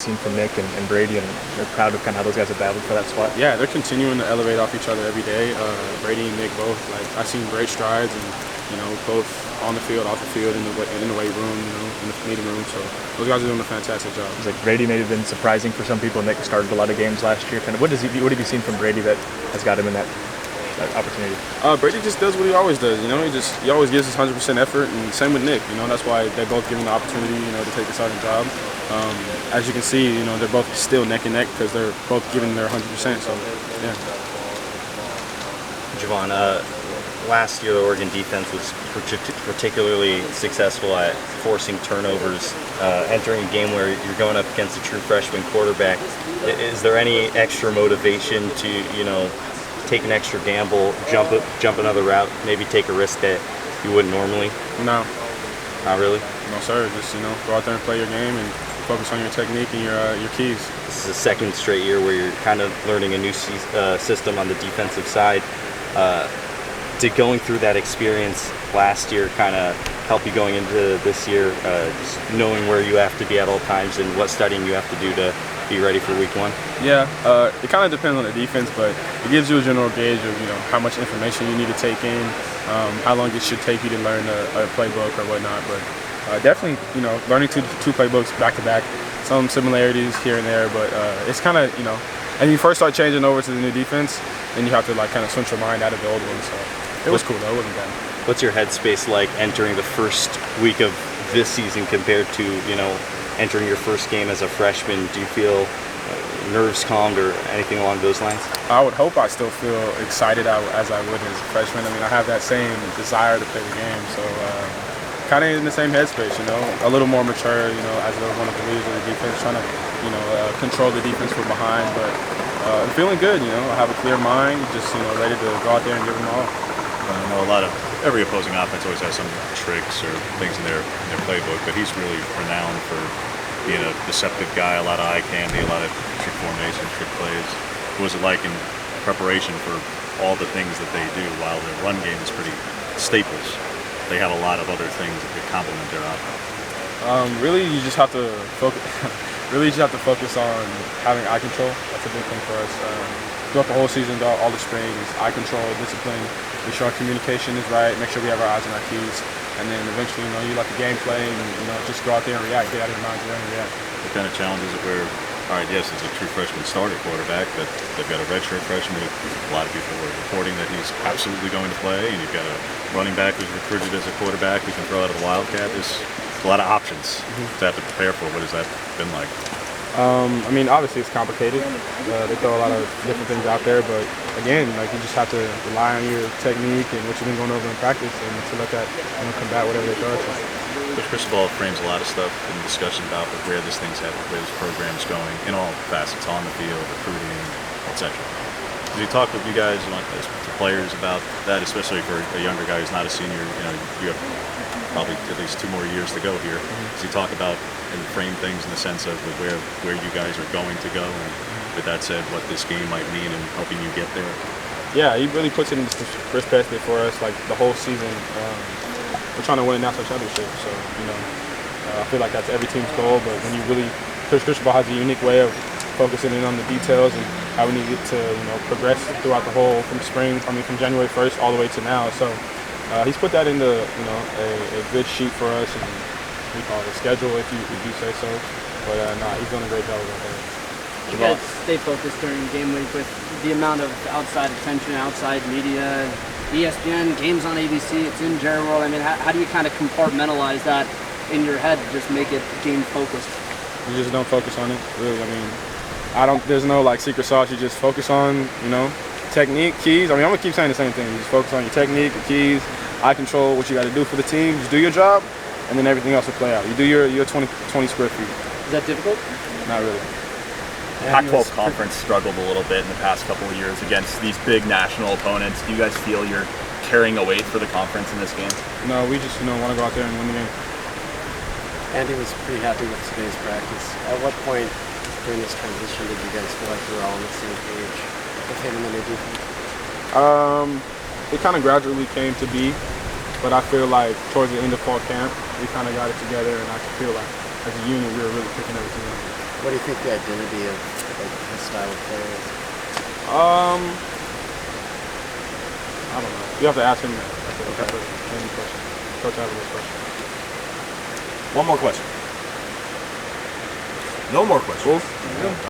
Seen from Nick and Brady, and they're proud of kind of how those guys have battled for that spot. Yeah, they're continuing to elevate off each other every day. Brady and Nick both. Like I've seen great strides, and both on the field, off the field, in the weight room, in the meeting room. So those guys are doing a fantastic job. It's like Brady may have been surprising for some people. Nick started a lot of games last year. Kind of what have you seen from Brady that has got him in that opportunity? Brady just does what he always does. He always gives his 100% effort, and same with Nick. That's why they both give him the opportunity, to take the starting job. As you can see, they're both still neck and neck because they're both giving their 100%. So, yeah. Jevon, last year the Oregon defense was particularly successful at forcing turnovers, entering a game where you're going up against a true freshman quarterback. Is there any extra motivation to, take an extra gamble, jump another route, maybe take a risk that you wouldn't normally? No. Not really? No, sir. Just, go out there and play your game and focus on your technique and your keys. This is the second straight year where you're kind of learning a new system on the defensive side. Did going through that experience last year kind of help you going into this year, just knowing where you have to be at all times and what studying you have to do to be ready for week one? Yeah, it kind of depends on the defense, but it gives you a general gauge of how much information you need to take in, how long it should take you to learn a playbook or whatnot. But definitely, learning two playbooks back to back, some similarities here and there, but it's kind of, and you first start changing over to the new defense, then you have to kind of switch your mind out of the old one. So it was cool though, it wasn't bad. What's your headspace like entering the first week of this season compared to, entering your first game as a freshman? Do you feel nerves calmed or anything along those lines? I would hope I still feel excited as I would as a freshman. I mean, I have that same desire to play the game, so kind of in the same headspace, a little more mature, as one of the leaders of the defense, trying to, control the defense from behind, but I'm feeling good, I have a clear mind, just, ready to go out there and give them all. I know every opposing offense always has some tricks or things in their playbook, but he's really renowned for being a deceptive guy, a lot of eye candy, a lot of trick formations, trick plays. What was it like in preparation for all the things that they do? While their run game is pretty staples, they have a lot of other things that could complement their offense. Really, you just have to focus. Really, you just have to focus on having eye control. That's a big thing for us. Throughout the whole season, all the spring is eye control, discipline, make sure our communication is right, make sure we have our eyes on our keys, and then eventually, you let the game play and, just go out there and react, get out of your mind and react. What kind of challenges it where, all right, yes, it's a true freshman starter quarterback, but they've got a redshirt freshman. A lot of people were reporting that he's absolutely going to play, and you've got a running back who's recruited as a quarterback who can throw out of the Wildcat. There's a lot of options to have to prepare for. What has that been like? I mean, obviously it's complicated. They throw a lot of different things out there, but again, you just have to rely on your technique and what you've been going over in practice, and to let that combat whatever they throw at you. Coach Cristobal frames a lot of stuff in discussion about where this program's going in all facets, on the field, recruiting, etc. Did you talk with you guys, the players, about that, especially for a younger guy who's not a senior? You have probably at least 2 more years to go here. Does he talk about and frame things in the sense of where you guys are going to go, and with that said, what this game might mean in helping you get there? Yeah, he really puts it into perspective for us. Like the whole season, we're trying to win a national championship. So I feel like that's every team's goal. But when you really, Coach Cristobal has a unique way of focusing in on the details and how we need to progress throughout the whole from January 1st all the way to now. So he's put that into a good sheet for us, and we call it a schedule if you say so. But he's done a great job with that. You guys stay focused during game week with the amount of outside attention, outside media, ESPN, games on ABC, it's in Jerry World. I mean, how do you kind of compartmentalize that in your head to just make it game focused? You just don't focus on it, really. I mean, there's no secret sauce. You just focus on, technique, keys. I mean, I'm gonna keep saying the same thing. You just focus on your technique, your keys, eye control, what you got to do for the team. Just do your job, and then everything else will play out. You do your 20 square feet. Is that difficult? Not really. Pac-12 conference struggled a little bit in the past couple of years against these big national opponents. Do you guys feel you're carrying a weight for the conference in this game? No, we just want to go out there and win the game. Andy was pretty happy with today's practice. At what point during this transition did you guys feel like you were all on the same page with him and the new defense? It kind of gradually came to be, but I feel like towards the end of fall camp, we kind of got it together, and I feel like as a unit we were really picking everything up. What do you think the identity of his style of play is? I don't know. You have to ask him that. That's any question. Coach Avila's question. One more question. No more questions. Cool.